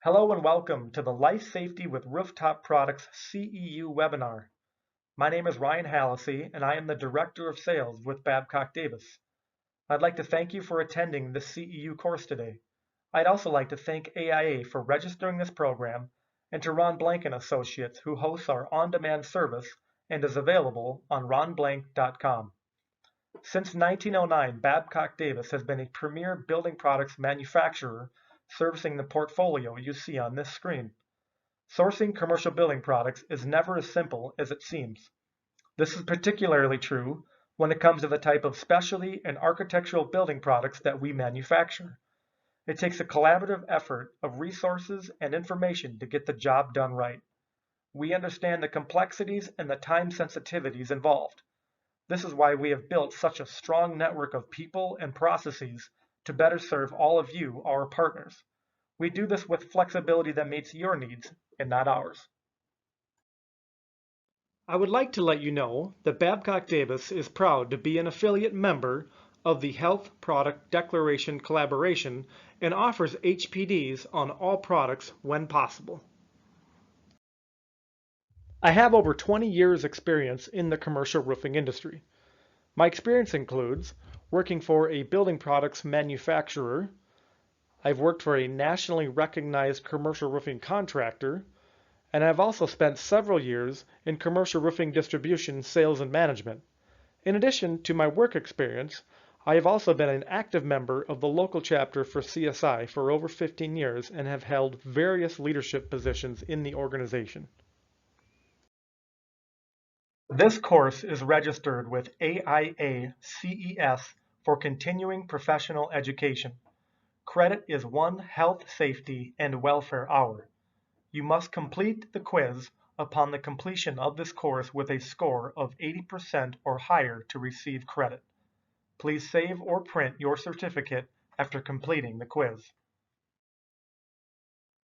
Hello and welcome to the Life Safety with Rooftop Products CEU webinar. My name is Ryan Hallisey and I am the Director of Sales with Babcock Davis. I'd like to thank you for attending this CEU course today. I'd also like to thank AIA for registering this program and to Ron Blank and Associates who hosts our on-demand service and is available on ronblank.com. Since 1909, Babcock Davis has been a premier building products manufacturer servicing the portfolio you see on this screen. Sourcing commercial building products is never as simple as it seems. This is particularly true when it comes to the type of specialty and architectural building products that we manufacture. It takes a collaborative effort of resources and information to get the job done right. We understand the complexities and the time sensitivities involved. This is why we have built such a strong network of people and processes to better serve all of you, our partners. We do this with flexibility that meets your needs and not ours. I would like to let you know that Babcock Davis is proud to be an affiliate member of the Health Product Declaration Collaboration and offers HPDs on all products when possible. I have over 20 years experience in the commercial roofing industry. My experience includes working for a building products manufacturer. I've worked for a nationally recognized commercial roofing contractor, and I've also spent several years in commercial roofing distribution, sales, and management. In addition to my work experience, I have also been an active member of the local chapter for CSI for over 15 years and have held various leadership positions in the organization. This course is registered with AIA CES for continuing professional education. Credit is 1 health, safety, and welfare hour. You must complete the quiz upon the completion of this course with a score of 80% or higher to receive credit. Please save or print your certificate after completing the quiz.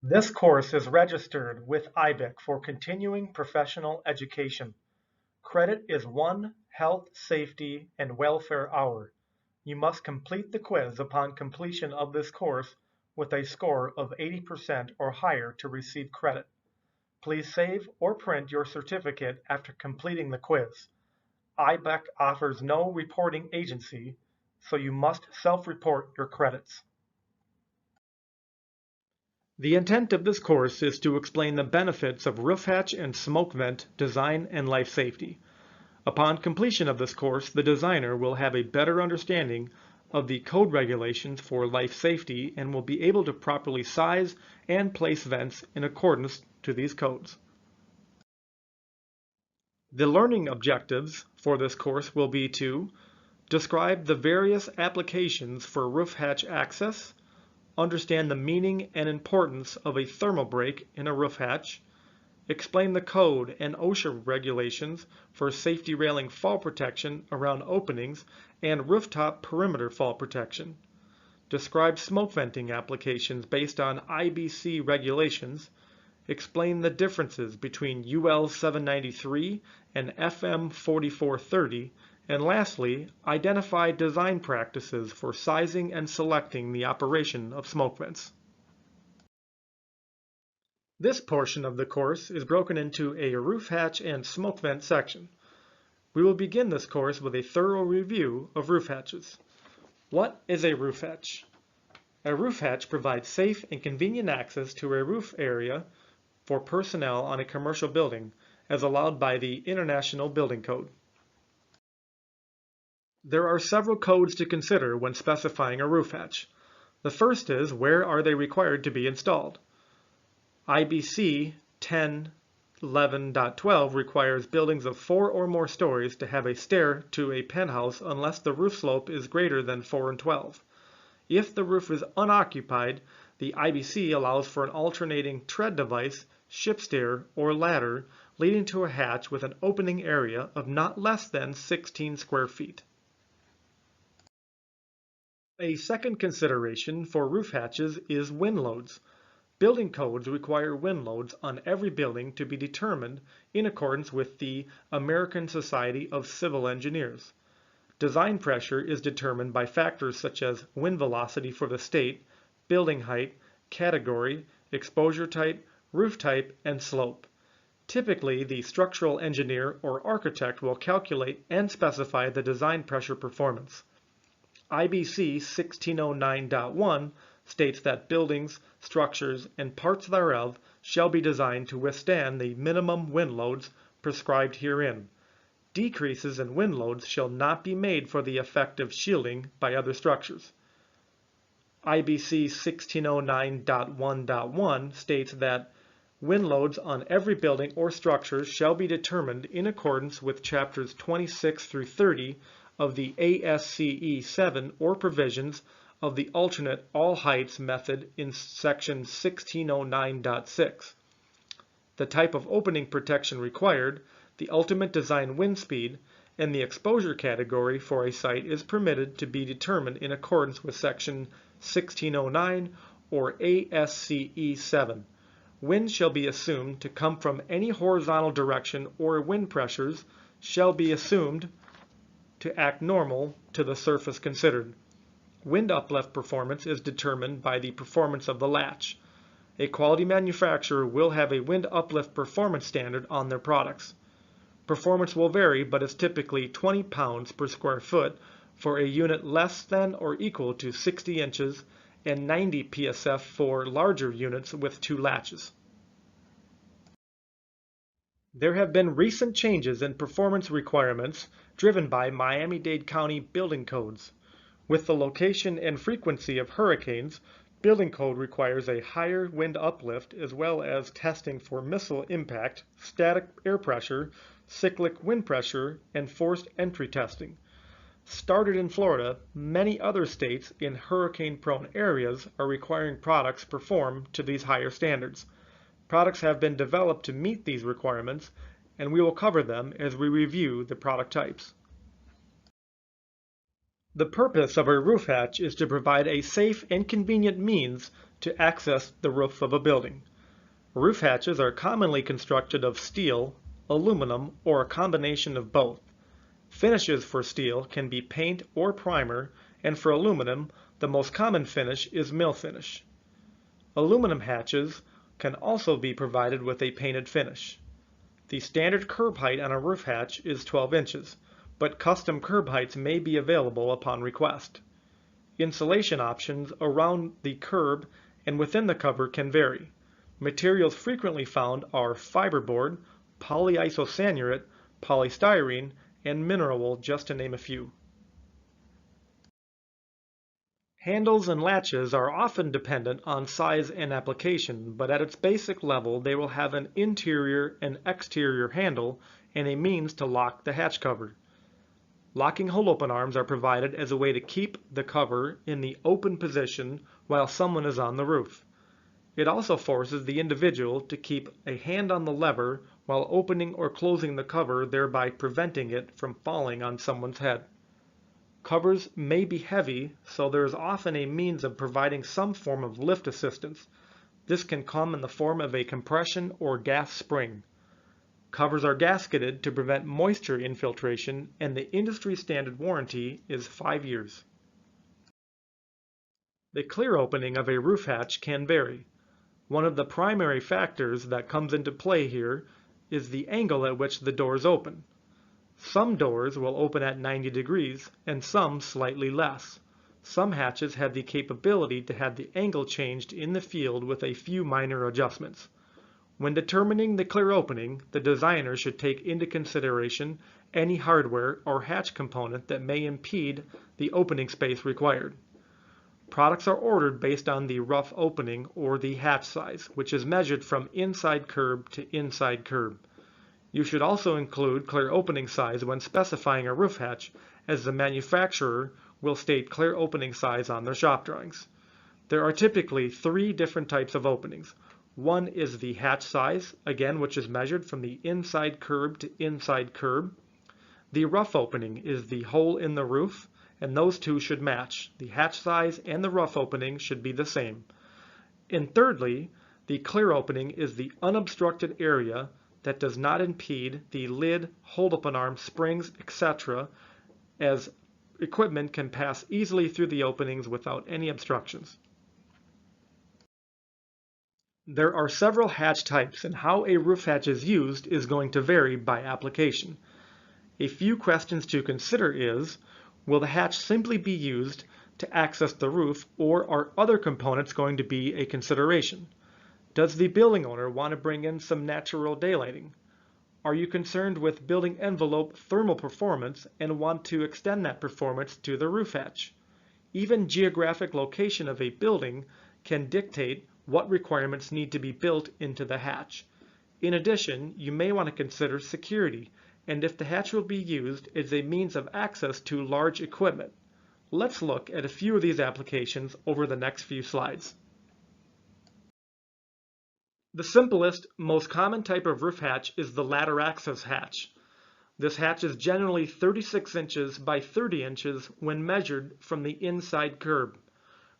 This course is registered with IBIC for continuing professional education. Credit is 1 health, safety, and welfare hour. You must complete the quiz upon completion of this course with a score of 80% or higher to receive credit. Please save or print your certificate after completing the quiz. IBEC offers no reporting agency, so you must self-report your credits. The intent of this course is to explain the benefits of roof hatch and smoke vent design and life safety. Upon completion of this course, the designer will have a better understanding of the code regulations for life safety and will be able to properly size and place vents in accordance to these codes. The learning objectives for this course will be to describe the various applications for roof hatch access, understand the meaning and importance of a thermal break in a roof hatch, explain the code and OSHA regulations for safety railing fall protection around openings and rooftop perimeter fall protection, describe smoke venting applications based on IBC regulations, explain the differences between UL 793 and FM 4430, and lastly, identify design practices for sizing and selecting the operation of smoke vents. This portion of the course is broken into a roof hatch and smoke vent section. We will begin this course with a thorough review of roof hatches. What is a roof hatch? A roof hatch provides safe and convenient access to a roof area for personnel on a commercial building, as allowed by the International Building Code. There are several codes to consider when specifying a roof hatch. The first is, where are they required to be installed? IBC 1011.12 requires buildings of 4 or more stories to have a stair to a penthouse unless the roof slope is greater than 4 and 12. If the roof is unoccupied, the IBC allows for an alternating tread device, ship stair, or ladder leading to a hatch with an opening area of not less than 16 square feet. A second consideration for roof hatches is wind loads. Building codes require wind loads on every building to be determined in accordance with the American Society of Civil Engineers. Design pressure is determined by factors such as wind velocity for the state, building height, category, exposure type, roof type, and slope. Typically, the structural engineer or architect will calculate and specify the design pressure performance. IBC 1609.1 states that buildings, structures, and parts thereof shall be designed to withstand the minimum wind loads prescribed herein. Decreases in wind loads shall not be made for the effect of shielding by other structures. IBC 1609.1.1 states that wind loads on every building or structure shall be determined in accordance with chapters 26 through 30 of the ASCE 7 or provisions of the alternate all heights method in section 1609.6. The type of opening protection required, the ultimate design wind speed, and the exposure category for a site is permitted to be determined in accordance with section 1609 or ASCE 7. Wind shall be assumed to come from any horizontal direction, or wind pressures shall be assumed to act normal to the surface considered. Wind uplift performance is determined by the performance of the latch. A quality manufacturer will have a wind uplift performance standard on their products. Performance will vary, but is typically 20 pounds per square foot for a unit less than or equal to 60 inches and 90 psf for larger units with 2 latches. There have been recent changes in performance requirements driven by Miami-Dade County building codes. With the location and frequency of hurricanes, building code requires a higher wind uplift as well as testing for missile impact, static air pressure, cyclic wind pressure, and forced entry testing. Started in Florida, many other states in hurricane-prone areas are requiring products perform to these higher standards. Products have been developed to meet these requirements, and we will cover them as we review the product types. The purpose of a roof hatch is to provide a safe and convenient means to access the roof of a building. Roof hatches are commonly constructed of steel, aluminum, or a combination of both. Finishes for steel can be paint or primer, and for aluminum, the most common finish is mill finish. Aluminum hatches can also be provided with a painted finish. The standard curb height on a roof hatch is 12 inches, but custom curb heights may be available upon request. Insulation options around the curb and within the cover can vary. Materials frequently found are fiberboard, polyisosanurate, polystyrene, and mineral wool, just to name a few. Handles and latches are often dependent on size and application, but at its basic level they will have an interior and exterior handle and a means to lock the hatch cover. Locking hole open arms are provided as a way to keep the cover in the open position while someone is on the roof. It also forces the individual to keep a hand on the lever while opening or closing the cover, thereby preventing it from falling on someone's head. Covers may be heavy, so there is often a means of providing some form of lift assistance. This can come in the form of a compression or gas spring. Covers are gasketed to prevent moisture infiltration, and the industry standard warranty is 5 years. The clear opening of a roof hatch can vary. One of the primary factors that comes into play here is the angle at which the doors open. Some doors will open at 90 degrees and some slightly less. Some hatches have the capability to have the angle changed in the field with a few minor adjustments. When determining the clear opening, the designer should take into consideration any hardware or hatch component that may impede the opening space required. Products are ordered based on the rough opening or the hatch size, which is measured from inside curb to inside curb. You should also include clear opening size when specifying a roof hatch, as the manufacturer will state clear opening size on their shop drawings. There are typically 3 different types of openings. One is the hatch size, again, which is measured from the inside curb to inside curb. The rough opening is the hole in the roof, and those two should match. The hatch size and the rough opening should be the same. And thirdly, the clear opening is the unobstructed area that does not impede the lid, hold-open arm, springs, etc., as equipment can pass easily through the openings without any obstructions. There are several hatch types, and how a roof hatch is used is going to vary by application. A few questions to consider is, will the hatch simply be used to access the roof, or are other components going to be a consideration? Does the building owner want to bring in some natural daylighting? Are you concerned with building envelope thermal performance and want to extend that performance to the roof hatch? Even geographic location of a building can dictate what requirements need to be built into the hatch. In addition, you may want to consider security and if the hatch will be used as a means of access to large equipment. Let's look at a few of these applications over the next few slides. The simplest, most common type of roof hatch is the ladder access hatch. This hatch is generally 36 inches by 30 inches when measured from the inside curb.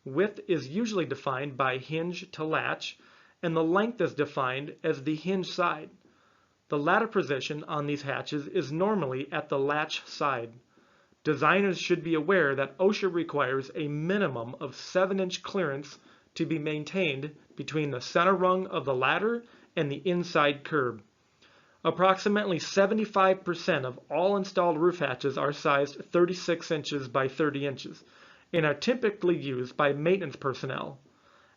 Width is usually defined by hinge to latch, and the length is defined as the hinge side. The ladder position on these hatches is normally at the latch side. Designers should be aware that OSHA requires a minimum of 7-inch clearance to be maintained between the center rung of the ladder and the inside curb. Approximately 75% of all installed roof hatches are sized 36 inches by 30 inches and are typically used by maintenance personnel.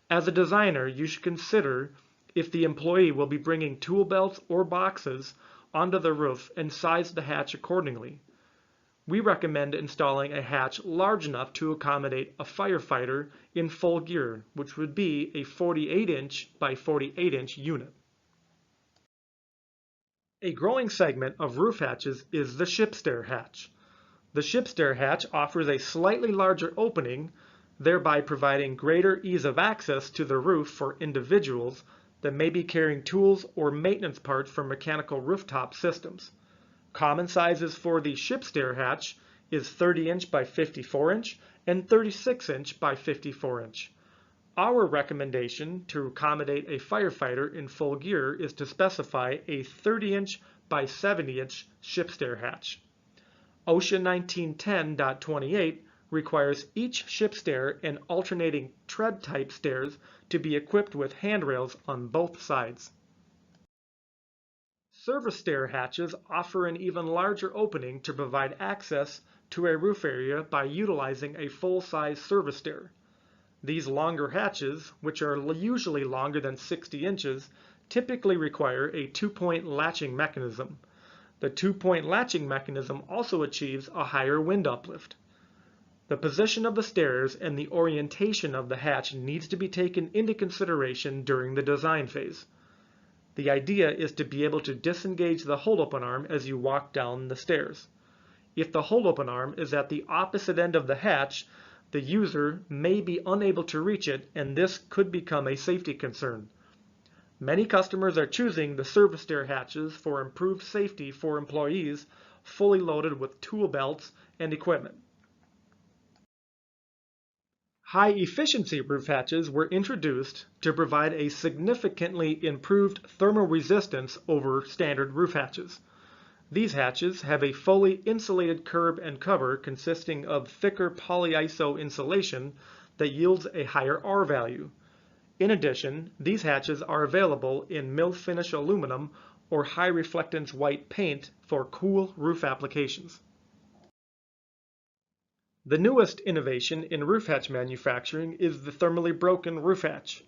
As a designer, you should consider if the employee will be bringing tool belts or boxes onto the roof and size the hatch accordingly. We recommend installing a hatch large enough to accommodate a firefighter in full gear, which would be a 48-inch by 48-inch unit. A growing segment of roof hatches is the ship stair hatch. The ship stair hatch offers a slightly larger opening, thereby providing greater ease of access to the roof for individuals that may be carrying tools or maintenance parts for mechanical rooftop systems. Common sizes for the ship stair hatch is 30-inch by 54-inch and 36-inch by 54-inch. Our recommendation to accommodate a firefighter in full gear is to specify a 30-inch by 70-inch ship stair hatch. OSHA 1910.28 requires each ship stair and alternating tread type stairs to be equipped with handrails on both sides. Service stair hatches offer an even larger opening to provide access to a roof area by utilizing a full-size service stair. These longer hatches, which are usually longer than 60 inches, typically require a 2-point latching mechanism. The 2-point latching mechanism also achieves a higher wind uplift. The position of the stairs and the orientation of the hatch needs to be taken into consideration during the design phase. The idea is to be able to disengage the hold-open arm as you walk down the stairs. If the hold-open arm is at the opposite end of the hatch, the user may be unable to reach it, and this could become a safety concern. Many customers are choosing the service stair hatches for improved safety for employees fully loaded with tool belts and equipment. High-efficiency roof hatches were introduced to provide a significantly improved thermal resistance over standard roof hatches. These hatches have a fully insulated curb and cover consisting of thicker polyiso insulation that yields a higher R value. In addition, these hatches are available in mill finish aluminum or high reflectance white paint for cool roof applications. The newest innovation in roof hatch manufacturing is the thermally broken roof hatch.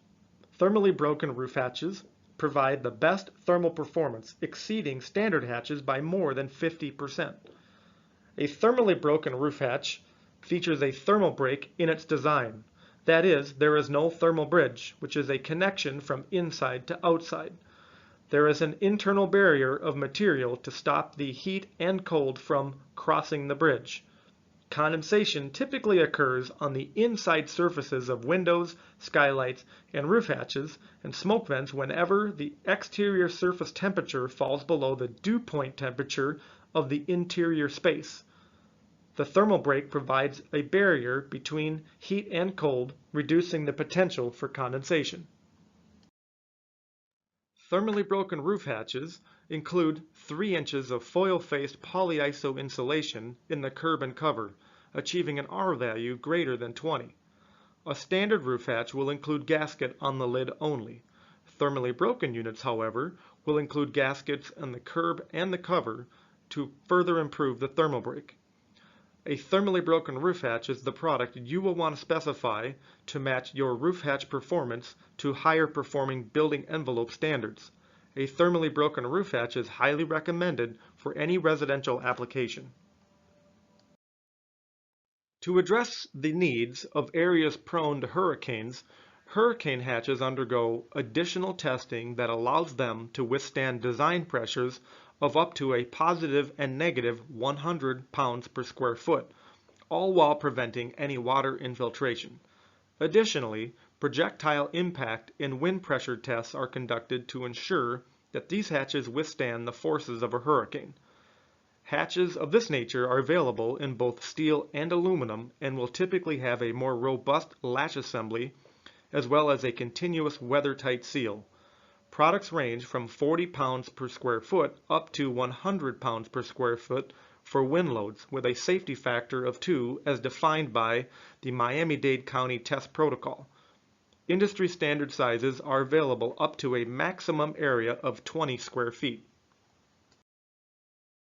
Thermally broken roof hatches provide the best thermal performance, exceeding standard hatches by more than 50%. A thermally broken roof hatch features a thermal break in its design. That is, there is no thermal bridge, which is a connection from inside to outside. There is an internal barrier of material to stop the heat and cold from crossing the bridge. Condensation typically occurs on the inside surfaces of windows, skylights, and roof hatches, and smoke vents whenever the exterior surface temperature falls below the dew point temperature of the interior space. The thermal break provides a barrier between heat and cold, reducing the potential for condensation. Thermally broken roof hatches include 3 inches of foil-faced polyiso insulation in the curb and cover, achieving an R value greater than 20. A standard roof hatch will include gasket on the lid only. Thermally broken units, however, will include gaskets on the curb and the cover to further improve the thermal break. A thermally broken roof hatch is the product you will want to specify to match your roof hatch performance to higher performing building envelope standards. A thermally broken roof hatch is highly recommended for any residential application. To address the needs of areas prone to hurricanes, hurricane hatches undergo additional testing that allows them to withstand design pressures of up to a positive and negative 100 pounds per square foot, all while preventing any water infiltration. Additionally, projectile impact and wind pressure tests are conducted to ensure that these hatches withstand the forces of a hurricane. Hatches of this nature are available in both steel and aluminum and will typically have a more robust latch assembly as well as a continuous weather-tight seal. Products range from 40 pounds per square foot up to 100 pounds per square foot for wind loads with a safety factor of 2 as defined by the Miami-Dade County Test Protocol. Industry standard sizes are available up to a maximum area of 20 square feet.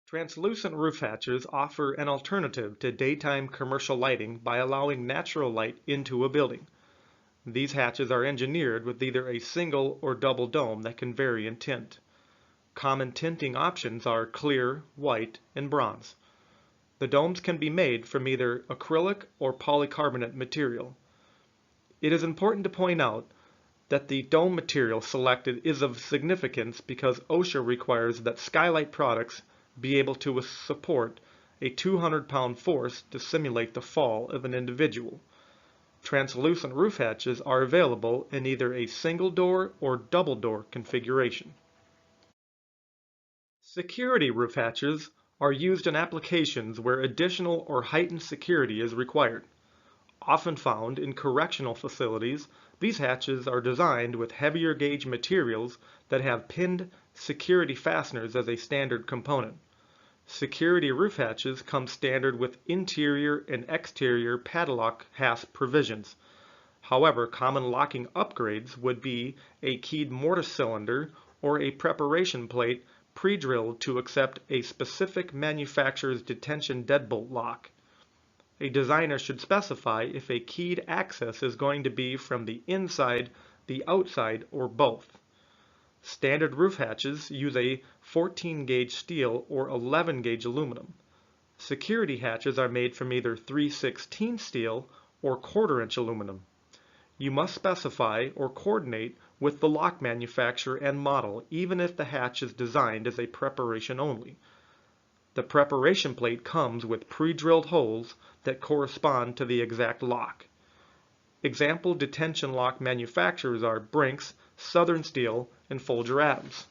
Translucent roof hatches offer an alternative to daytime commercial lighting by allowing natural light into a building. These hatches are engineered with either a single or double dome that can vary in tint. Common tinting options are clear, white, and bronze. The domes can be made from either acrylic or polycarbonate material. It is important to point out that the dome material selected is of significance because OSHA requires that skylight products be able to support a 200-pound force to simulate the fall of an individual. Translucent roof hatches are available in either a single door or double door configuration. Security roof hatches are used in applications where additional or heightened security is required. Often found in correctional facilities, these hatches are designed with heavier gauge materials that have pinned security fasteners as a standard component. Security roof hatches come standard with interior and exterior padlock hasp provisions. However, common locking upgrades would be a keyed mortise cylinder or a preparation plate pre-drilled to accept a specific manufacturer's detention deadbolt lock. A designer should specify if a keyed access is going to be from the inside, the outside, or both. Standard roof hatches use a 14-gauge steel or 11-gauge aluminum. Security hatches are made from either 3/16 steel or 1/4-inch aluminum. You must specify or coordinate with the lock manufacturer and model even if the hatch is designed as a preparation only. The preparation plate comes with pre-drilled holes that correspond to the exact lock. Example detention lock manufacturers are Brink's, Southern Steel, and Folger Adams.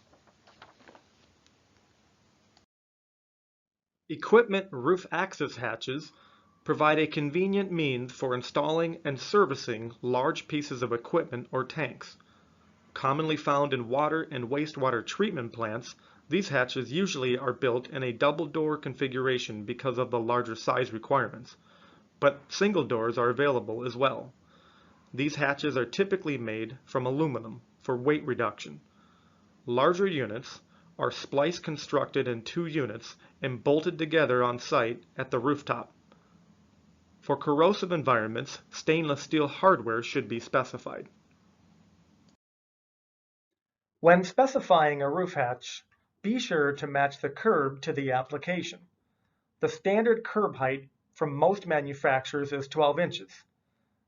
Equipment roof access hatches provide a convenient means for installing and servicing large pieces of equipment or tanks. Commonly found in water and wastewater treatment plants, these hatches usually are built in a double door configuration because of the larger size requirements, but single doors are available as well. These hatches are typically made from aluminum for weight reduction. Larger units are splice constructed in 2 units and bolted together on site at the rooftop. For corrosive environments, stainless steel hardware should be specified. When specifying a roof hatch, be sure to match the curb to the application. The standard curb height from most manufacturers is 12 inches.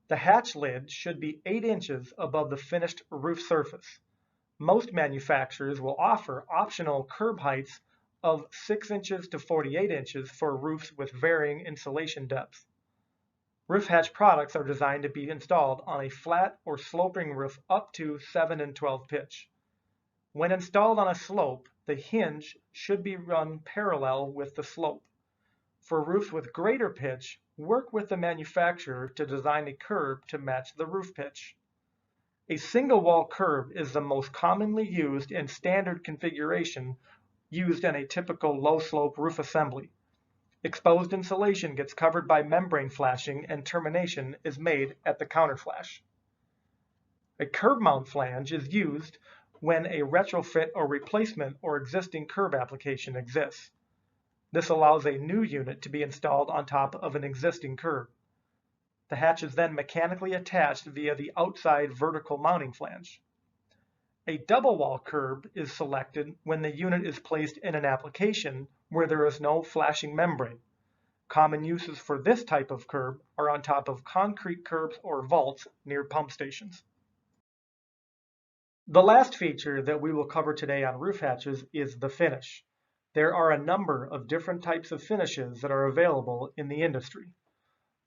The hatch lid should be 8 inches above the finished roof surface. Most manufacturers will offer optional curb heights of 6 inches to 48 inches for roofs with varying insulation depth. Roof hatch products are designed to be installed on a flat or sloping roof up to 7 and 12 pitch. When installed on a slope, the hinge should be run parallel with the slope. For roofs with greater pitch, work with the manufacturer to design a curb to match the roof pitch. A single wall curb is the most commonly used in standard configuration used in a typical low slope roof assembly. Exposed insulation gets covered by membrane flashing and termination is made at the counterflash. A curb mount flange is used when a retrofit or replacement or existing curb application exists. This allows a new unit to be installed on top of an existing curb. The hatch is then mechanically attached via the outside vertical mounting flange. A double wall curb is selected when the unit is placed in an application where there is no flashing membrane. Common uses for this type of curb are on top of concrete curbs or vaults near pump stations. The last feature that we will cover today on roof hatches is the finish. There are a number of different types of finishes that are available in the industry.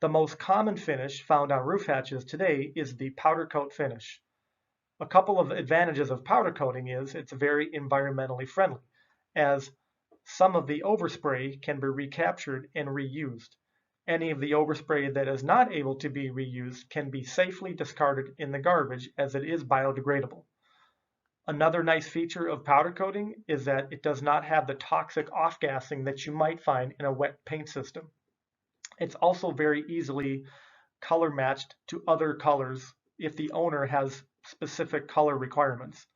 The most common finish found on roof hatches today is the powder coat finish. A couple of advantages of powder coating is it's very environmentally friendly, as some of the overspray can be recaptured and reused. Any of the overspray that is not able to be reused can be safely discarded in the garbage as it is biodegradable. Another nice feature of powder coating is that it does not have the toxic off-gassing that you might find in a wet paint system. It's also very easily color matched to other colors if the owner has specific color requirements.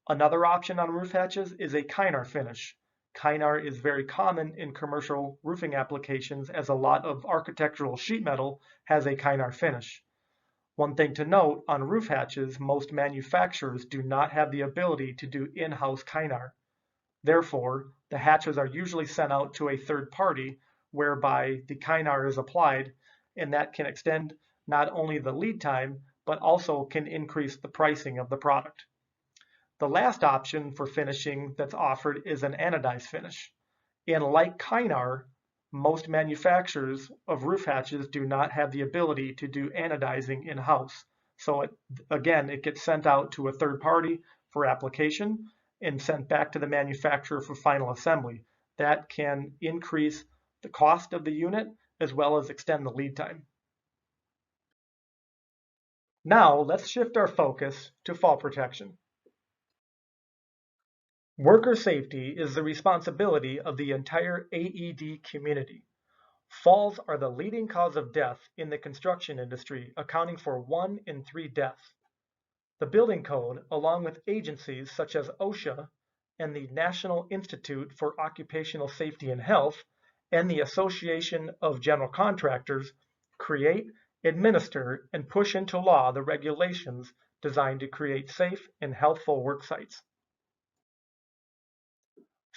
Another option on roof hatches is a Kynar finish. Kynar is very common in commercial roofing applications as a lot of architectural sheet metal has a Kynar finish. One thing to note on roof hatches, most manufacturers do not have the ability to do in-house Kynar. Therefore, the hatches are usually sent out to a third party whereby the Kynar is applied, and that can extend not only the lead time, but also can increase the pricing of the product. The last option for finishing that's offered is an anodized finish. And like Kynar, most manufacturers of roof hatches do not have the ability to do anodizing in-house. So it gets sent out to a third party for application and sent back to the manufacturer for final assembly. That can increase the cost of the unit as well as extend the lead time. Now let's shift our focus to fall protection. Worker safety is the responsibility of the entire AED community. Falls are the leading cause of death in the construction industry, accounting for 1 in 3 deaths. The building code, along with agencies such as OSHA and the National Institute for Occupational Safety and Health and the Association of General Contractors, create, administer, and push into law the regulations designed to create safe and healthful work sites.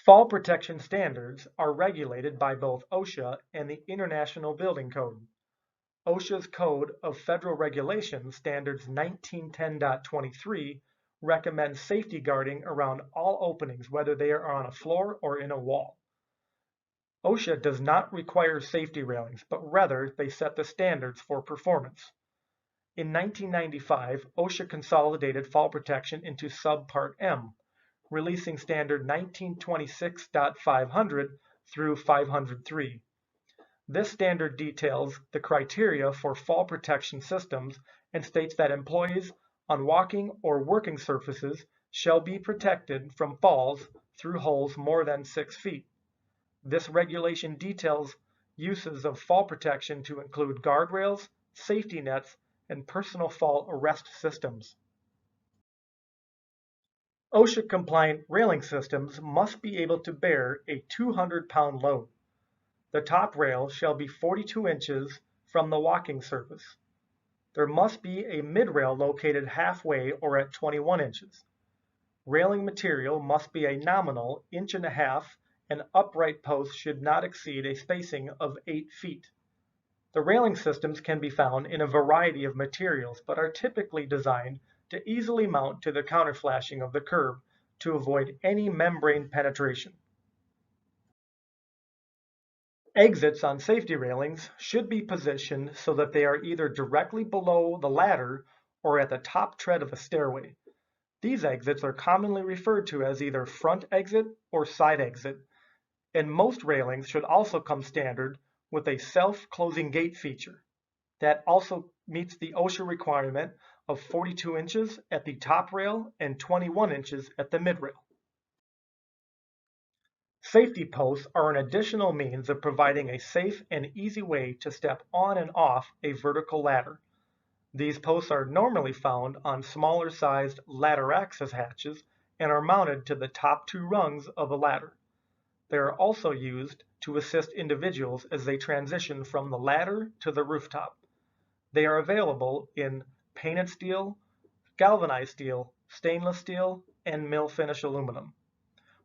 Fall protection standards are regulated by both OSHA and the International Building Code. OSHA's Code of Federal Regulations Standards 1910.23 recommends safety guarding around all openings, whether they are on a floor or in a wall. OSHA does not require safety railings, but rather they set the standards for performance. In 1995, OSHA consolidated fall protection into Subpart M, releasing standard 1926.500 through 503. This standard details the criteria for fall protection systems and states that employees on walking or working surfaces shall be protected from falls through holes more than 6 feet. This regulation details uses of fall protection to include guardrails, safety nets, and personal fall arrest systems. OSHA-compliant railing systems must be able to bear a 200-pound load. The top rail shall be 42 inches from the walking surface. There must be a mid-rail located halfway or at 21 inches. Railing material must be a nominal 1.5 inches, and upright posts should not exceed a spacing of 8 feet. The railing systems can be found in a variety of materials, but are typically designed to easily mount to the counterflashing of the curb to avoid any membrane penetration. Exits on safety railings should be positioned so that they are either directly below the ladder or at the top tread of a stairway. These exits are commonly referred to as either front exit or side exit, and most railings should also come standard with a self-closing gate feature. That also meets the OSHA requirement of 42 inches at the top rail and 21 inches at the mid-rail. Safety posts are an additional means of providing a safe and easy way to step on and off a vertical ladder. These posts are normally found on smaller sized ladder access hatches and are mounted to the top two rungs of a ladder. They are also used to assist individuals as they transition from the ladder to the rooftop. They are available in painted steel, galvanized steel, stainless steel, and mill finish aluminum.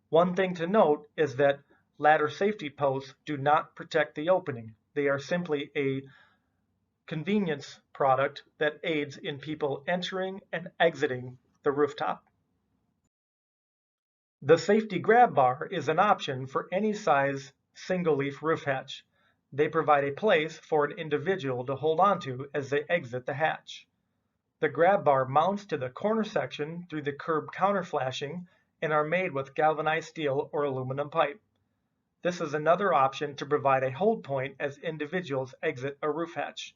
One thing to note is that ladder safety posts do not protect the opening. They are simply a convenience product that aids in people entering and exiting the rooftop. The safety grab bar is an option for any size single-leaf roof hatch. They provide a place for an individual to hold onto as they exit the hatch. The grab bar mounts to the corner section through the curb counter flashing and are made with galvanized steel or aluminum pipe. This is another option to provide a hold point as individuals exit a roof hatch.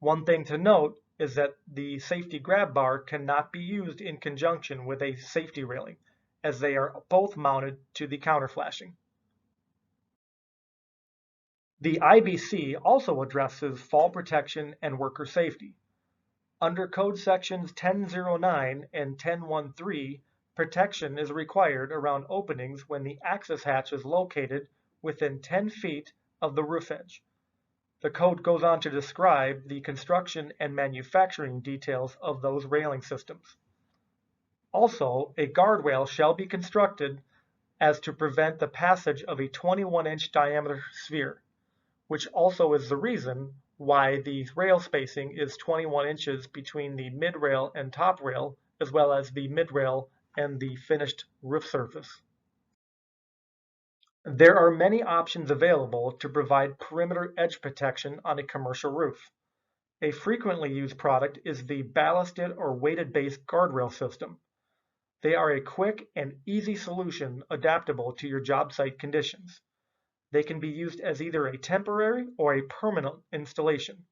One thing to note is that the safety grab bar cannot be used in conjunction with a safety railing, as they are both mounted to the counter flashing. The IBC also addresses fall protection and worker safety. Under Code Sections 1009 and 1013, protection is required around openings when the access hatch is located within 10 feet of the roof edge. The code goes on to describe the construction and manufacturing details of those railing systems. Also, a guardrail shall be constructed as to prevent the passage of a 21-inch diameter sphere, which also is the reason why the rail spacing is 21 inches between the mid-rail and top rail, as well as the mid-rail and the finished roof surface. There are many options available to provide perimeter edge protection on a commercial roof. A frequently used product is the ballasted or weighted base guardrail system. They are a quick and easy solution adaptable to your job site conditions. They can be used as either a temporary or a permanent installation.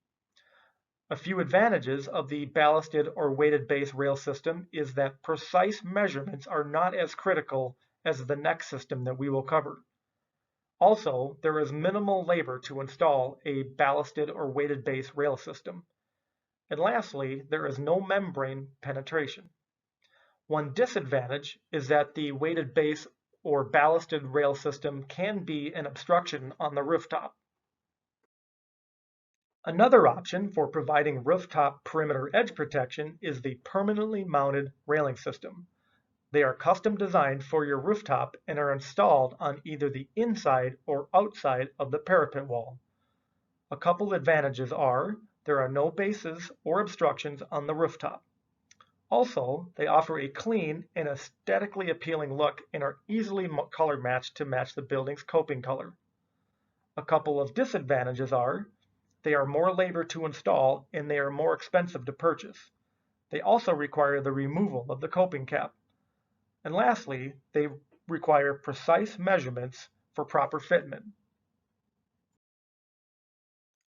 A few advantages of the ballasted or weighted base rail system is that precise measurements are not as critical as the next system that we will cover. Also, there is minimal labor to install a ballasted or weighted base rail system. And lastly, there is no membrane penetration. One disadvantage is that the weighted base or ballasted rail system can be an obstruction on the rooftop. Another option for providing rooftop perimeter edge protection is the permanently mounted railing system. They are custom designed for your rooftop and are installed on either the inside or outside of the parapet wall. A couple advantages are there are no bases or obstructions on the rooftop. Also, they offer a clean and aesthetically appealing look and are easily color matched to match the building's coping color. A couple of disadvantages are they are more labor to install and they are more expensive to purchase. They also require the removal of the coping cap. And lastly, they require precise measurements for proper fitment.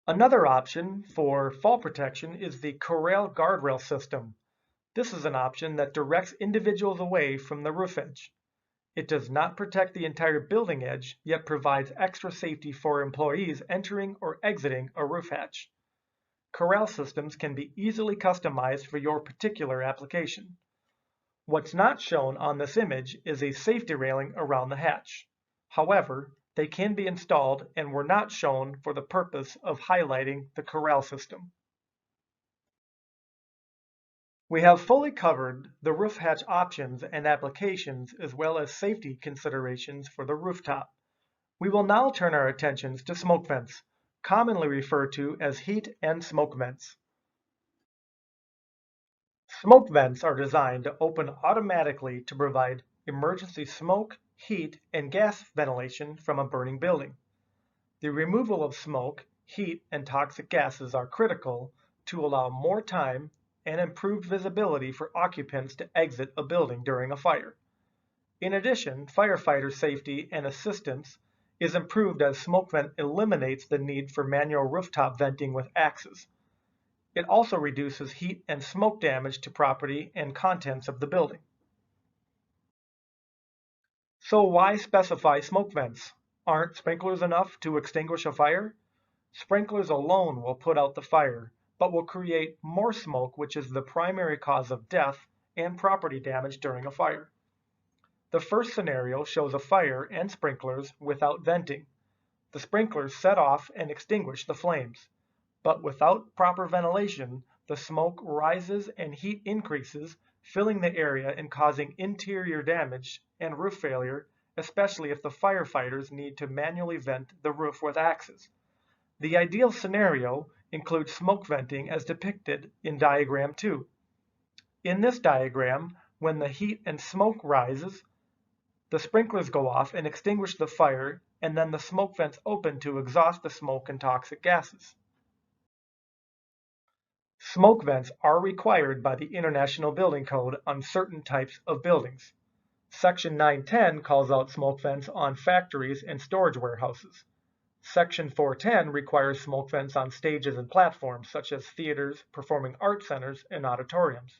Another option for fall protection is the corral guardrail system. This is an option that directs individuals away from the roof edge. It does not protect the entire building edge, yet provides extra safety for employees entering or exiting a roof hatch. Corral systems can be easily customized for your particular application. What's not shown on this image is a safety railing around the hatch. However, they can be installed and were not shown for the purpose of highlighting the corral system. We have fully covered the roof hatch options and applications as well as safety considerations for the rooftop. We will now turn our attentions to smoke vents, commonly referred to as heat and smoke vents. Smoke vents are designed to open automatically to provide emergency smoke, heat, and gas ventilation from a burning building. The removal of smoke, heat, and toxic gases are critical to allow more time and improved visibility for occupants to exit a building during a fire. In addition, firefighter safety and assistance is improved as smoke vent eliminates the need for manual rooftop venting with axes. It also reduces heat and smoke damage to property and contents of the building. So why specify smoke vents? Aren't sprinklers enough to extinguish a fire? Sprinklers alone will put out the fire, but will create more smoke, which is the primary cause of death and property damage during a fire. The first scenario shows a fire and sprinklers without venting. The sprinklers set off and extinguish the flames, but without proper ventilation, the smoke rises and heat increases, filling the area and causing interior damage and roof failure, especially if the firefighters need to manually vent the roof with axes. The ideal scenario includes smoke venting as depicted in diagram 2. In this diagram, when the heat and smoke rises, the sprinklers go off and extinguish the fire, and then the smoke vents open to exhaust the smoke and toxic gases. Smoke vents are required by the International Building Code on certain types of buildings. Section 910 calls out smoke vents on factories and storage warehouses. Section 410 requires smoke vents on stages and platforms such as theaters, performing arts centers, and auditoriums.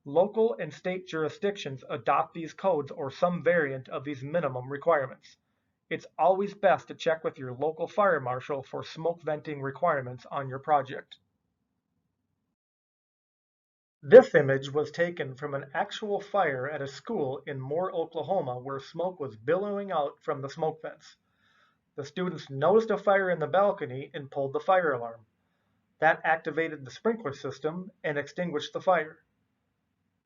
Local and state jurisdictions adopt these codes or some variant of these minimum requirements. It's always best to check with your local fire marshal for smoke venting requirements on your project. This image was taken from an actual fire at a school in Moore, Oklahoma, where smoke was billowing out from the smoke vents. The students noticed a fire in the balcony and pulled the fire alarm. That activated the sprinkler system and extinguished the fire.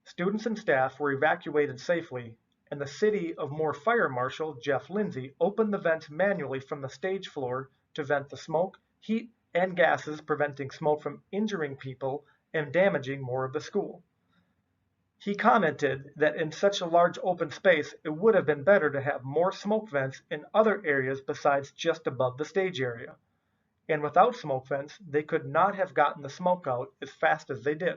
Students and staff were evacuated safely, and the City of Moore Fire Marshal Jeff Lindsay opened the vents manually from the stage floor to vent the smoke, heat, and gases, preventing smoke from injuring people and damaging more of the school. He commented that in such a large open space, it would have been better to have more smoke vents in other areas besides just above the stage area. And without smoke vents, they could not have gotten the smoke out as fast as they did.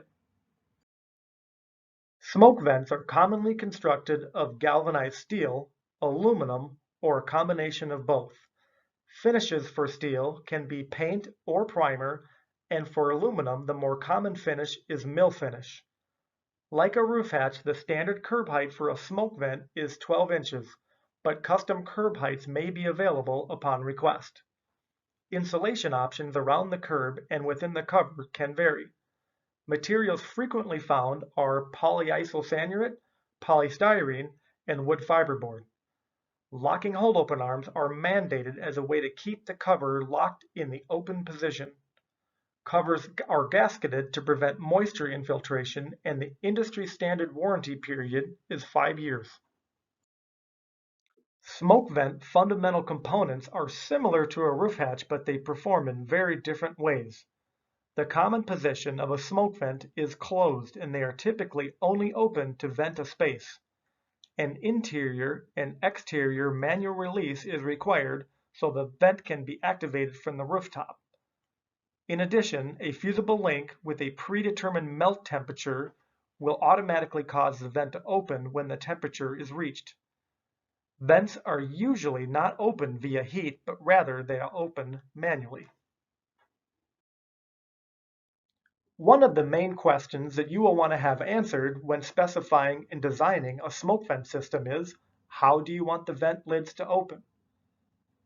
Smoke vents are commonly constructed of galvanized steel, aluminum, or a combination of both. Finishes for steel can be paint or primer, and for aluminum, the more common finish is mill finish. Like a roof hatch, the standard curb height for a smoke vent is 12 inches, but custom curb heights may be available upon request. Insulation options around the curb and within the cover can vary. Materials frequently found are polyisocyanurate, polystyrene, and wood fiberboard. Locking hold open arms are mandated as a way to keep the cover locked in the open position. Covers are gasketed to prevent moisture infiltration, and the industry standard warranty period is 5 years. Smoke vent fundamental components are similar to a roof hatch, but they perform in very different ways. The common position of a smoke vent is closed, and they are typically only open to vent a space. An interior and exterior manual release is required so the vent can be activated from the rooftop. In addition, a fusible link with a predetermined melt temperature will automatically cause the vent to open when the temperature is reached. Vents are usually not opened via heat, but rather they are opened manually. One of the main questions that you will want to have answered when specifying and designing a smoke vent system is, how do you want the vent lids to open?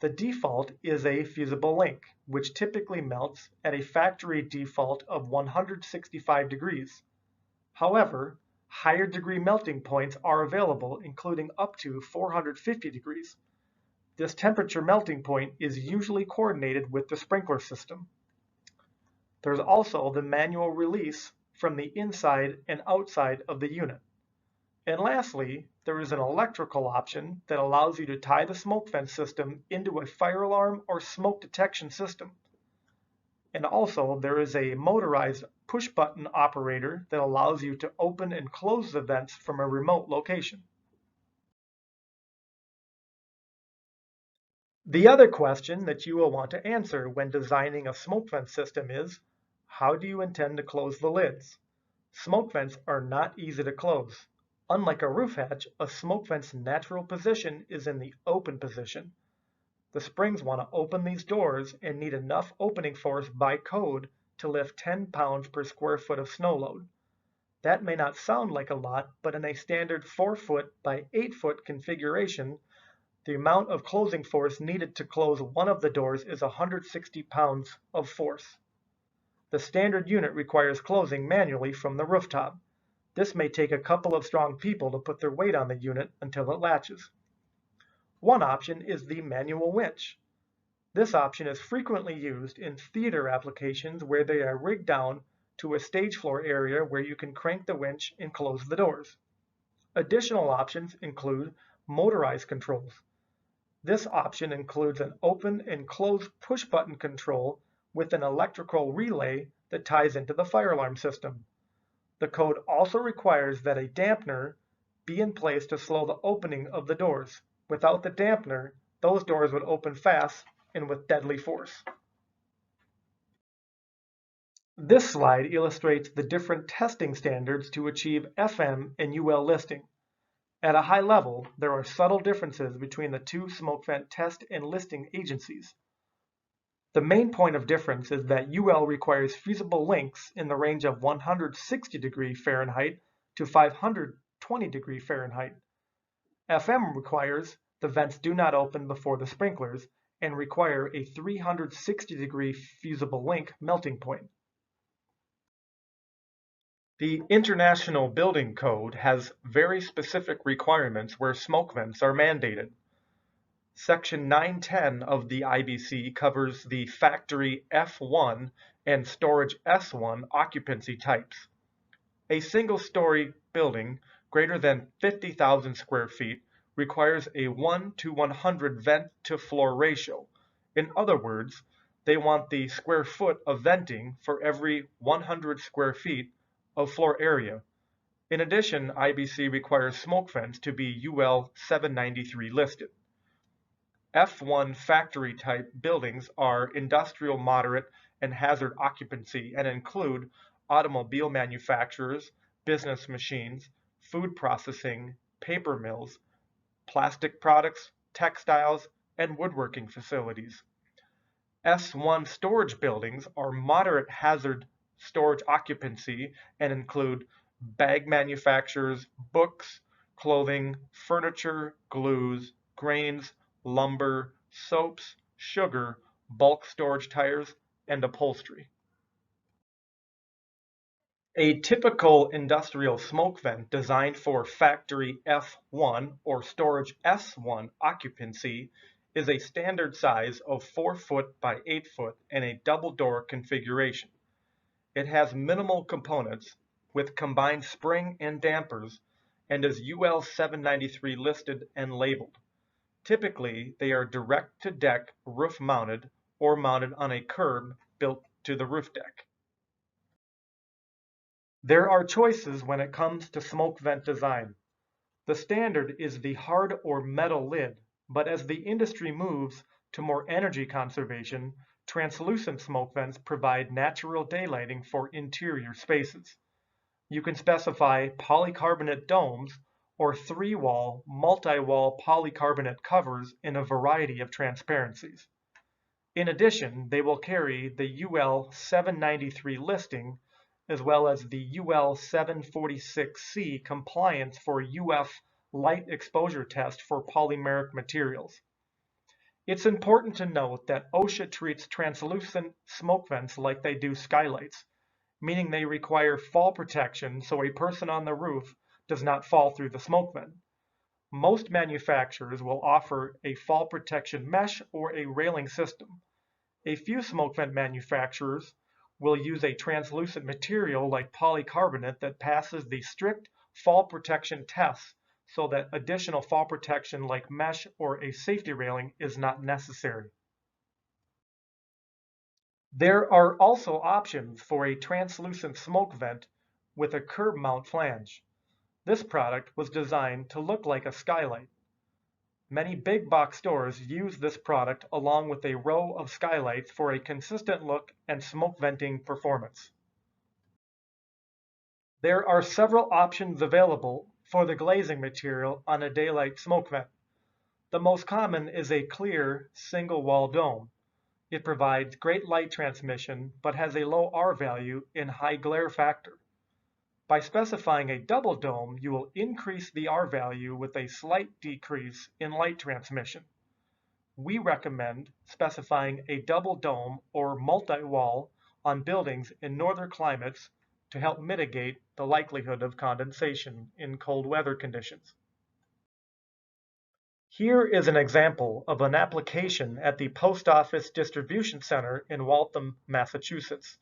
The default is a fusible link, which typically melts at a factory default of 165 degrees. However, higher degree melting points are available, including up to 450 degrees. This temperature melting point is usually coordinated with the sprinkler system. There's also the manual release from the inside and outside of the unit. And lastly, there is an electrical option that allows you to tie the smoke vent system into a fire alarm or smoke detection system. And also, there is a motorized push-button operator that allows you to open and close the vents from a remote location. The other question that you will want to answer when designing a smoke vent system is, how do you intend to close the lids? Smoke vents are not easy to close. Unlike a roof hatch, a smoke vent's natural position is in the open position. The springs want to open these doors and need enough opening force by code to lift 10 pounds per square foot of snow load. That may not sound like a lot, but in a standard 4-foot by 8-foot configuration, the amount of closing force needed to close one of the doors is 160 pounds of force. The standard unit requires closing manually from the rooftop. This may take a couple of strong people to put their weight on the unit until it latches. One option is the manual winch. This option is frequently used in theater applications where they are rigged down to a stage floor area where you can crank the winch and close the doors. Additional options include motorized controls. This option includes an open and close push button control with an electrical relay that ties into the fire alarm system. The code also requires that a dampener be in place to slow the opening of the doors. Without the dampener, those doors would open fast and with deadly force. This slide illustrates the different testing standards to achieve FM and UL listing. At a high level, there are subtle differences between the two smoke vent test and listing agencies. The main point of difference is that UL requires fusible lengths in the range of 160 degree Fahrenheit to 520 degree Fahrenheit. FM requires the vents do not open before the sprinklers and require a 360 degree fusible length melting point. The International Building Code has very specific requirements where smoke vents are mandated. Section 910 of the IBC covers the factory F1 and storage S1 occupancy types. A single-story building greater than 50,000 square feet requires a 1 to 100 vent-to-floor ratio. In other words, they want the square foot of venting for every 100 square feet of floor area. In addition, IBC requires smoke vents to be UL 793 listed. F1 factory type buildings are industrial moderate and hazard occupancy and include automobile manufacturers, business machines, food processing, paper mills, plastic products, textiles, and woodworking facilities. S1 storage buildings are moderate hazard storage occupancy and include bag manufacturers, books, clothing, furniture, glues, grains, lumber, soaps, sugar, bulk storage tires, and upholstery. A typical industrial smoke vent designed for factory F1 or storage S1 occupancy is a standard size of 4 foot by 8 foot and a double door configuration. It has minimal components with combined spring and dampers and is UL 793 listed and labeled. Typically, they are direct-to-deck roof mounted or mounted on a curb built to the roof deck. There are choices when it comes to smoke vent design. The standard is the hard or metal lid, but as the industry moves to more energy conservation, translucent smoke vents provide natural daylighting for interior spaces. You can specify polycarbonate domes or 3-wall, multi-wall polycarbonate covers in a variety of transparencies. In addition, they will carry the UL 793 listing as well as the UL 746C compliance for UF light exposure test for polymeric materials. It's important to note that OSHA treats translucent smoke vents like they do skylights, meaning they require fall protection so a person on the roof does not fall through the smoke vent. Most manufacturers will offer a fall protection mesh or a railing system. A few smoke vent manufacturers will use a translucent material like polycarbonate that passes the strict fall protection tests so that additional fall protection like mesh or a safety railing is not necessary. There are also options for a translucent smoke vent with a curb mount flange. This product was designed to look like a skylight. Many big box stores use this product along with a row of skylights for a consistent look and smoke venting performance. There are several options available for the glazing material on a daylight smoke vent. The most common is a clear single wall dome. It provides great light transmission but has a low R value and high glare factor. By specifying a double dome, you will increase the R value with a slight decrease in light transmission. We recommend specifying a double dome or multi-wall on buildings in northern climates to help mitigate the likelihood of condensation in cold weather conditions. Here is an example of an application at the Post Office Distribution Center in Waltham, Massachusetts.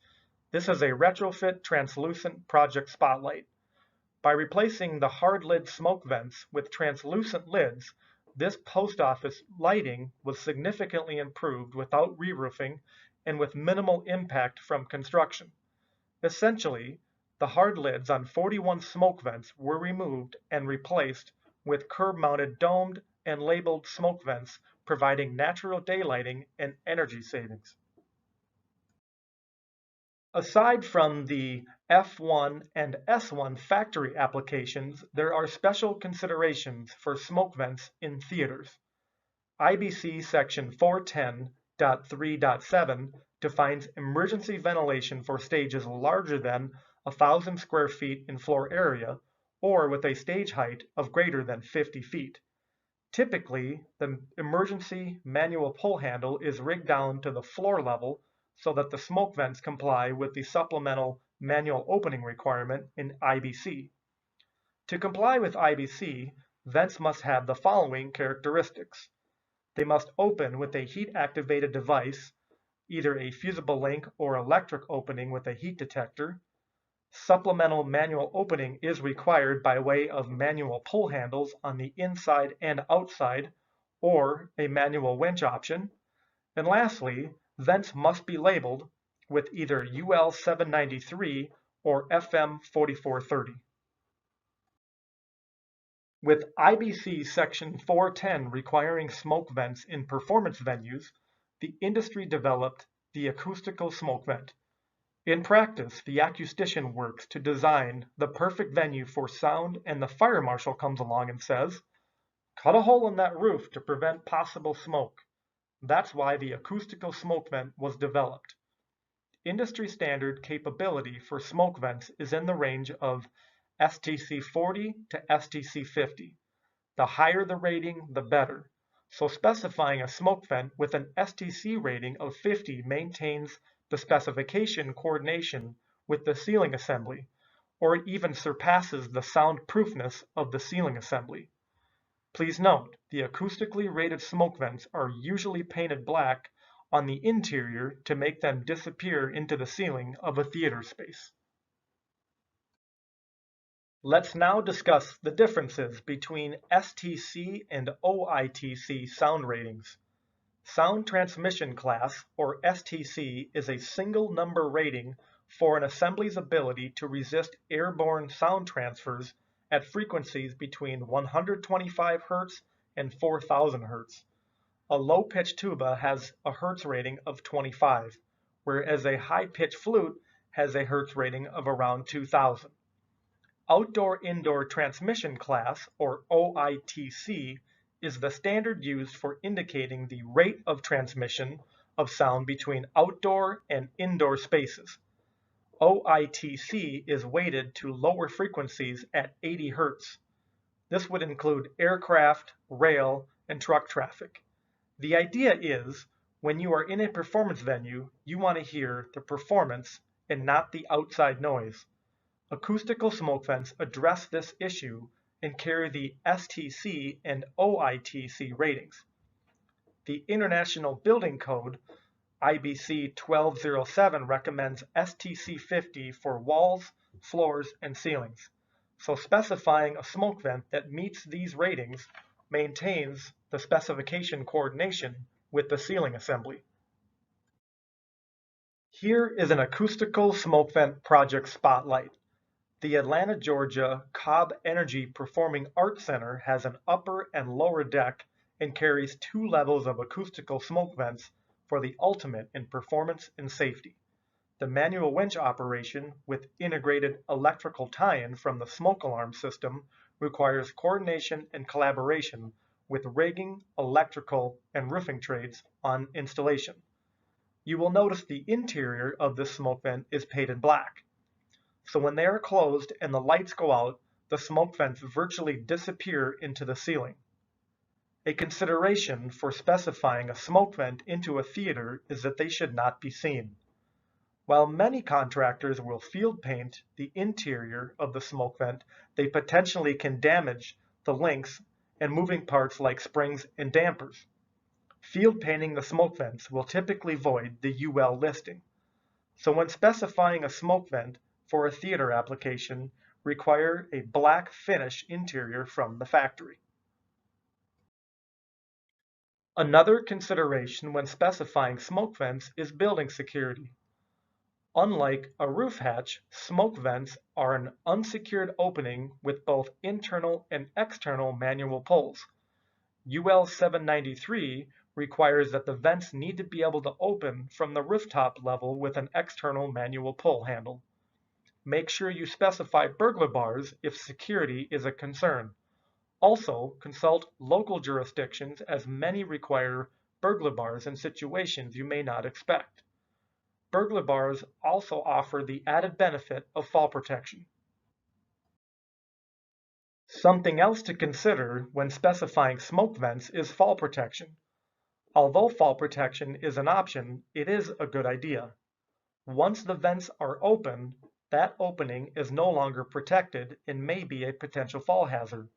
This is a retrofit translucent project spotlight. By replacing the hard lid smoke vents with translucent lids, this post office lighting was significantly improved without re-roofing and with minimal impact from construction. Essentially, the hard lids on 41 smoke vents were removed and replaced with curb-mounted domed and labeled smoke vents, providing natural daylighting and energy savings. Aside from the F1 and S1 factory applications, there are special considerations for smoke vents in theaters. IBC section 410.3.7 defines emergency ventilation for stages larger than 1,000 square feet in floor area or with a stage height of greater than 50 feet. Typically, the emergency manual pull handle is rigged down to the floor level so that the smoke vents comply with the supplemental manual opening requirement in IBC. To comply with IBC, vents must have the following characteristics. They must open with a heat-activated device, either a fusible link or electric opening with a heat detector. Supplemental manual opening is required by way of manual pull handles on the inside and outside, or a manual winch option. And lastly, vents must be labeled with either UL 793 or FM 4430. With IBC section 410 requiring smoke vents in performance venues, the industry developed the acoustical smoke vent. In practice, the acoustician works to design the perfect venue for sound, and the fire marshal comes along and says, "Cut a hole in that roof to prevent possible smoke." That's why the acoustical smoke vent was developed. Industry standard capability for smoke vents is in the range of STC 40 to STC 50. The higher the rating, the better. So specifying a smoke vent with an STC rating of 50 maintains the specification coordination with the ceiling assembly, or it even surpasses the soundproofness of the ceiling assembly. Please note, the acoustically rated smoke vents are usually painted black on the interior to make them disappear into the ceiling of a theater space. Let's now discuss the differences between STC and OITC sound ratings. Sound Transmission Class, or STC, is a single number rating for an assembly's ability to resist airborne sound transfers at frequencies between 125 Hz and 4,000 Hz. A low-pitch tuba has a Hertz rating of 25, whereas a high-pitch flute has a Hertz rating of around 2,000. Outdoor-Indoor Transmission Class, or OITC, is the standard used for indicating the rate of transmission of sound between outdoor and indoor spaces. OITC is weighted to lower frequencies at 80 Hz. This would include aircraft, rail, and truck traffic. The idea is, when you are in a performance venue, you want to hear the performance and not the outside noise. Acoustical smoke vents address this issue and carry the STC and OITC ratings. The International Building Code, IBC 1207, recommends STC 50 for walls, floors, and ceilings. So specifying a smoke vent that meets these ratings maintains the specification coordination with the ceiling assembly. Here is an acoustical smoke vent project spotlight. The Atlanta, Georgia Cobb Energy Performing Arts Center has an upper and lower deck and carries 2 levels of acoustical smoke vents for the ultimate in performance and safety. The manual winch operation with integrated electrical tie-in from the smoke alarm system requires coordination and collaboration with rigging, electrical, and roofing trades on installation. You will notice the interior of this smoke vent is painted black. So when they are closed and the lights go out, the smoke vents virtually disappear into the ceiling. A consideration for specifying a smoke vent into a theater is that they should not be seen. While many contractors will field paint the interior of the smoke vent, they potentially can damage the links and moving parts like springs and dampers. Field painting the smoke vents will typically void the UL listing. So when specifying a smoke vent for a theater application, require a black finish interior from the factory. Another consideration when specifying smoke vents is building security. Unlike a roof hatch, smoke vents are an unsecured opening with both internal and external manual pulls. UL 793 requires that the vents need to be able to open from the rooftop level with an external manual pull handle. Make sure you specify burglar bars if security is a concern. Also, consult local jurisdictions as many require burglar bars in situations you may not expect. Burglar bars also offer the added benefit of fall protection. Something else to consider when specifying smoke vents is fall protection. Although fall protection is an option, it is a good idea. Once the vents are open, that opening is no longer protected and may be a potential fall hazard.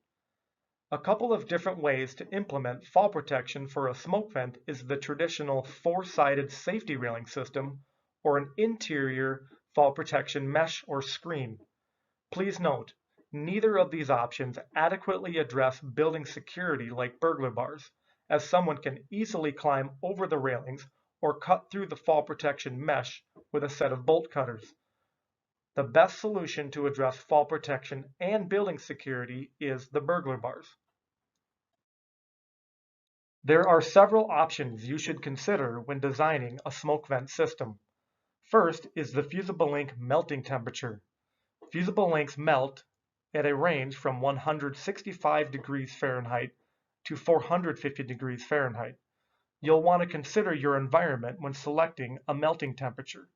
A couple of different ways to implement fall protection for a smoke vent is the traditional four-sided safety railing system or an interior fall protection mesh or screen. Please note, neither of these options adequately address building security like burglar bars, as someone can easily climb over the railings or cut through the fall protection mesh with a set of bolt cutters. The best solution to address fall protection and building security is the burglar bars. There are several options you should consider when designing a smoke vent system. First is the fusible link melting temperature. Fusible links melt at a range from 165 degrees Fahrenheit to 450 degrees Fahrenheit. You'll want to consider your environment when selecting a melting temperature.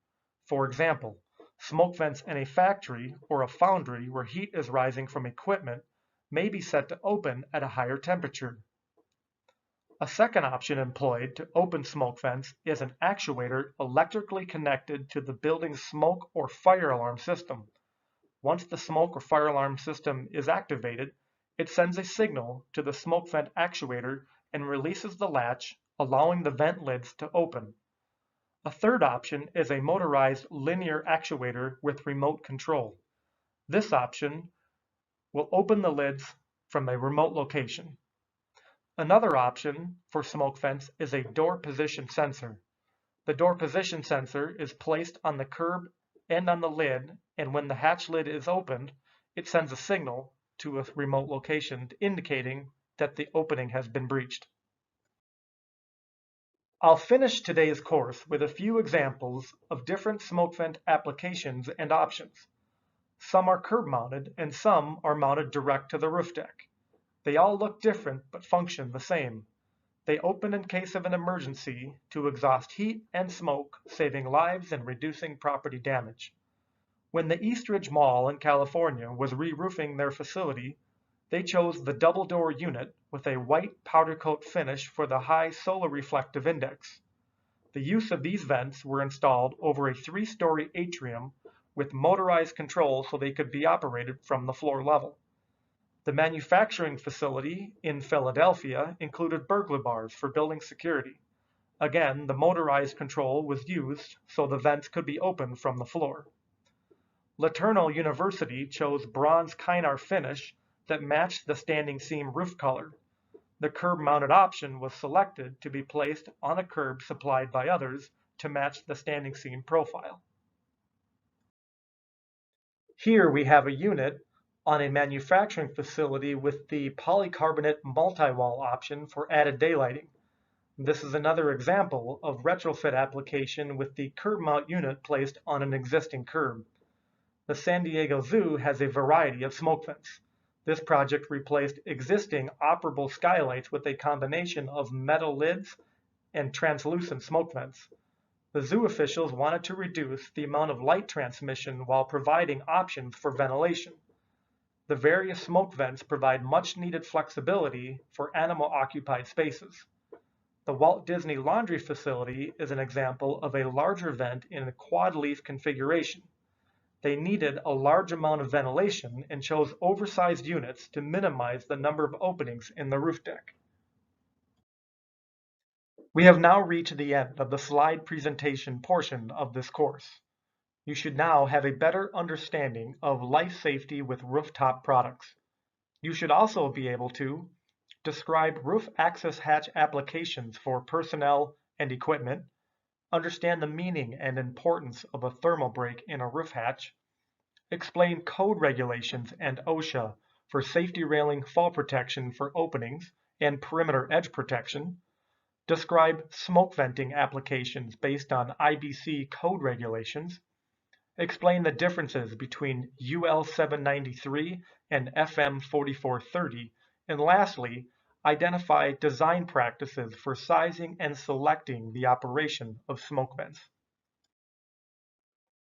For example, smoke vents in a factory or a foundry where heat is rising from equipment may be set to open at a higher temperature. A second option employed to open smoke vents is an actuator electrically connected to the building's smoke or fire alarm system. Once the smoke or fire alarm system is activated, it sends a signal to the smoke vent actuator and releases the latch, allowing the vent lids to open. A third option is a motorized linear actuator with remote control. This option will open the lids from a remote location. Another option for smoke vents is a door position sensor. The door position sensor is placed on the curb and on the lid, and when the hatch lid is opened, it sends a signal to a remote location indicating that the opening has been breached. I'll finish today's course with a few examples of different smoke vent applications and options. Some are curb mounted and some are mounted direct to the roof deck. They all look different but function the same. They open in case of an emergency to exhaust heat and smoke, saving lives and reducing property damage. When the Eastridge Mall in California was re-roofing their facility, they chose the double-door unit with a white powder coat finish for the high solar reflective index. The use of these vents were installed over a 3-story atrium with motorized control so they could be operated from the floor level. The manufacturing facility in Philadelphia included burglar bars for building security. Again, the motorized control was used so the vents could be opened from the floor. LeTourneau University chose bronze Kynar finish that matched the standing seam roof color. The curb-mounted option was selected to be placed on a curb supplied by others to match the standing seam profile. Here we have a unit on a manufacturing facility with the polycarbonate multi-wall option for added daylighting. This is another example of retrofit application with the curb mount unit placed on an existing curb. The San Diego Zoo has a variety of smoke vents. This project replaced existing operable skylights with a combination of metal lids and translucent smoke vents. The zoo officials wanted to reduce the amount of light transmission while providing options for ventilation. The various smoke vents provide much needed flexibility for animal-occupied spaces. The Walt Disney Laundry Facility is an example of a larger vent in a quad-leaf configuration. They needed a large amount of ventilation and chose oversized units to minimize the number of openings in the roof deck. We have now reached the end of the slide presentation portion of this course. You should now have a better understanding of life safety with rooftop products. You should also be able to describe roof access hatch applications for personnel and equipment, understand the meaning and importance of a thermal break in a roof hatch, explain code regulations and OSHA for safety railing fall protection for openings and perimeter edge protection, describe smoke venting applications based on IBC code regulations, explain the differences between UL 793 and FM 4430, and lastly, identify design practices for sizing and selecting the operation of smoke vents.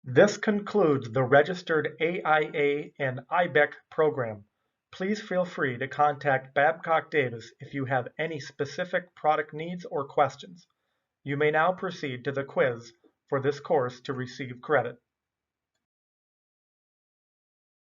This concludes the registered AIA and IBEC program. Please feel free to contact Babcock Davis if you have any specific product needs or questions. You may now proceed to the quiz for this course to receive credit.